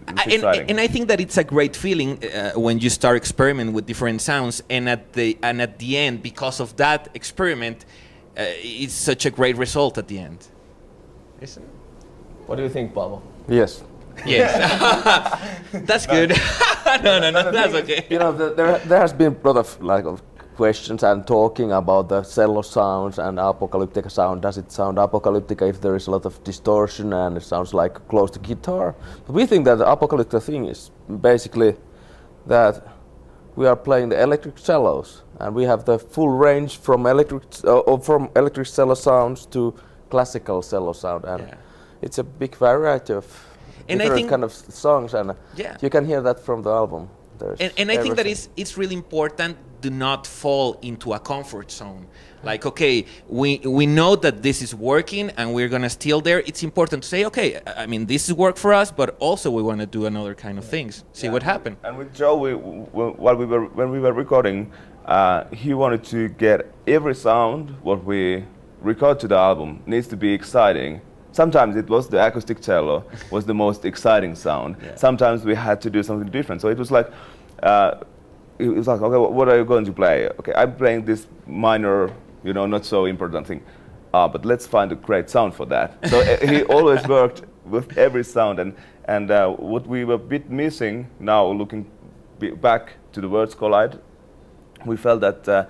And I think that it's a great feeling when you start experimenting with different sounds, and at the end, because of that experiment, it's such a great result at the end. Isn't it? What do you think, Paavo? Yes. Yes. That's good. no, that's okay. You know, there has been a lot of questions and talking about the cello sounds and Apocalyptica sound. Does it sound Apocalyptica if there is a lot of distortion and it sounds like close to guitar? But we think that the Apocalyptica thing is basically that we are playing the electric cellos, and we have the full range from electric cello sounds to classical cello sound, and it's a big variety of different kind of songs, and you can hear that from the album. And I think that it's really important to not fall into a comfort zone. Like, okay, we know that this is working and we're gonna still there. It's important to say, okay, I mean, this is work for us, but also we want to do another kind of things. See what happened. And with Joe, when we were recording, he wanted to get every sound what we record to the album needs to be exciting. Sometimes it was the acoustic cello was the most exciting sound. Sometimes we had to do something different. So it was like, okay, what are you going to play? Okay, I'm playing this minor, you know, not so important thing. But let's find a great sound for that. So he always worked with every sound. And what we were a bit missing now, looking back to the Words Collide, we felt that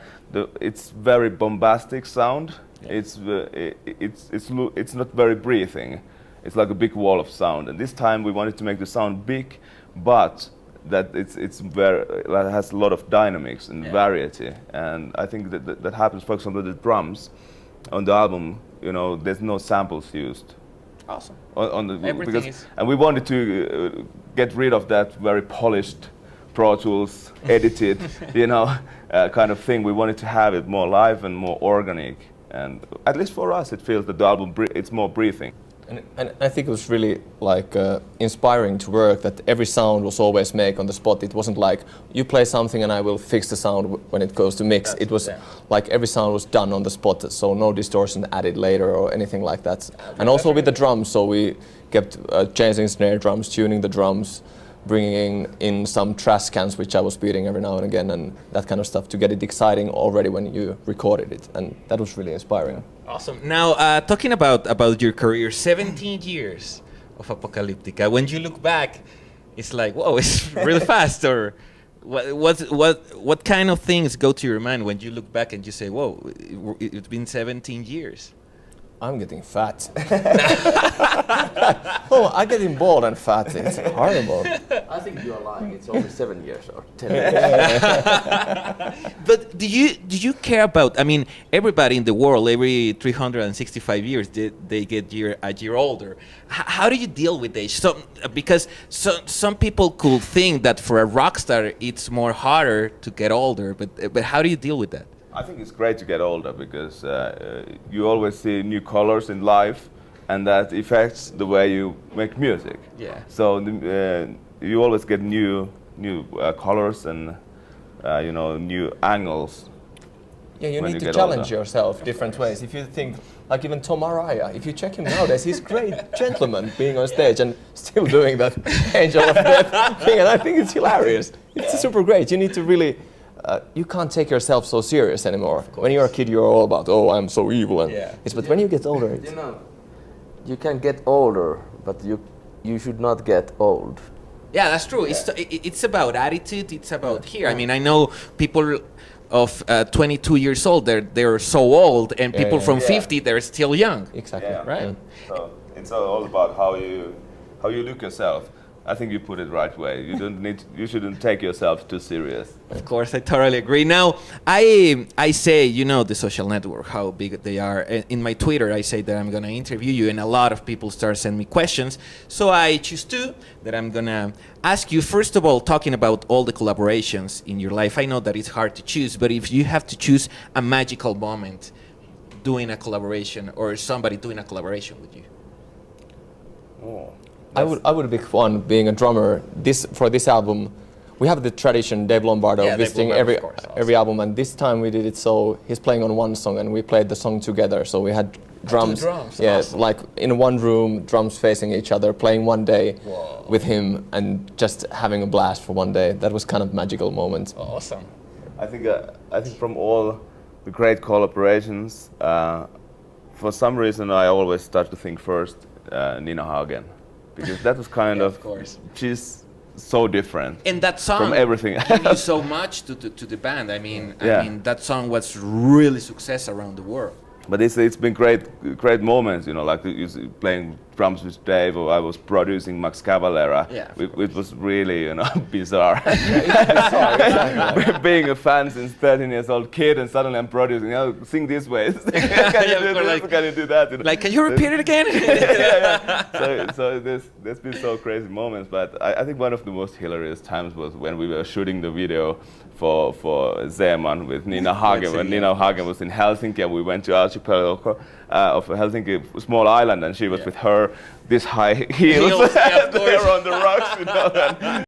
it's very bombastic sound. It's not very breathing. It's like a big wall of sound. And this time we wanted to make the sound big, but that it has a lot of dynamics and variety. And I think that happens, for example, the drums on the album. You know, there's no samples used. Awesome. And we wanted to get rid of that very polished Pro Tools edited, you know, kind of thing. We wanted to have it more live and more organic. And at least for us, it feels that the album it's more breathing. And I think it was really like inspiring to work that every sound was always made on the spot. It wasn't like you play something and I will fix the sound when it goes to mix. It was like every sound was done on the spot, so no distortion added later or anything like that. And also with the drums, so we kept changing snare drums, tuning the drums, bringing in some trash cans which I was beating every now and again, and that kind of stuff to get it exciting already when you recorded it, and that was really inspiring. Awesome. Now, talking about your career, 17 years of Apocalyptica. When you look back, it's like, whoa, it's really fast. Or what kind of things go to your mind when you look back and you say, whoa, it's been 17 years? I'm getting fat. Oh, I'm getting bald and fat. It's horrible. I think you are lying. It's only 7 years or 10 years. But do you care about? I mean, everybody in the world, every 365 years, they get a year older. How do you deal with age? Because some people could think that for a rock star, it's more harder to get older. But how do you deal with that? I think it's great to get older because you always see new colors in life, and that affects the way you make music. Yeah. So you always get new colors and you know, new angles. Yeah, you need to challenge yourself different ways. If you think, like even Tom Araya, if you check him nowadays, he's a great gentleman being on stage and still doing that angel of death thing, and I think it's hilarious. It's super great. You need to really. You can't take yourself so serious anymore. When you're a kid, you're all about, oh, I'm so evil. And but when you get older, you know, you can get older, but you should not get old. Yeah, that's true. It's about attitude. It's about here. I mean, I know people of 22 years old, they're so old, and people from 50, they're still young. Exactly. Right. So it's all about how you look yourself. I think you put it right way. You shouldn't take yourself too serious. Of course, I totally agree. Now, I say, you know, the social network, how big they are. In my Twitter, I say that I'm going to interview you, and a lot of people start sending me questions. So I choose two that I'm going to ask you. First of all, talking about all the collaborations in your life. I know that it's hard to choose, but if you have to choose a magical moment doing a collaboration or somebody doing a collaboration with you. Oh. I would pick one, being a drummer. For this album, we have the tradition, Dave Lombardo, visiting every album, and this time we did it so he's playing on one song and we played the song together. So we had drums. Yeah, awesome. like in one room, drums facing each other, playing one day Whoa. with him, and just having a blast for one day. That was kind of magical moment. Awesome. I think from all the great collaborations, for some reason I always start to think first Nina Hagen, because that was kind Of course. she's so different. And that song from everything gave you so much to the band. I mean, Yeah. I mean that song was really success around the world. But it's been great moments, you know, like playing drums with Dave, or I was producing Max Cavalera. Yeah, It was really, you know, bizarre. Being a fan since 13 years old kid, and suddenly I'm producing. Oh, sing this way. Can you do this? like- Can you do that? You know? Like, can you repeat it again? So there's been so crazy moments, but I think one of the most hilarious times was when we were shooting the video for Zeman with Nina Hagen. When Nina Hagen was in Helsinki, and we went to archipelago of Helsinki, small island, and she was with her this high heels, Heels, yeah, of there course. on the rocks, you know.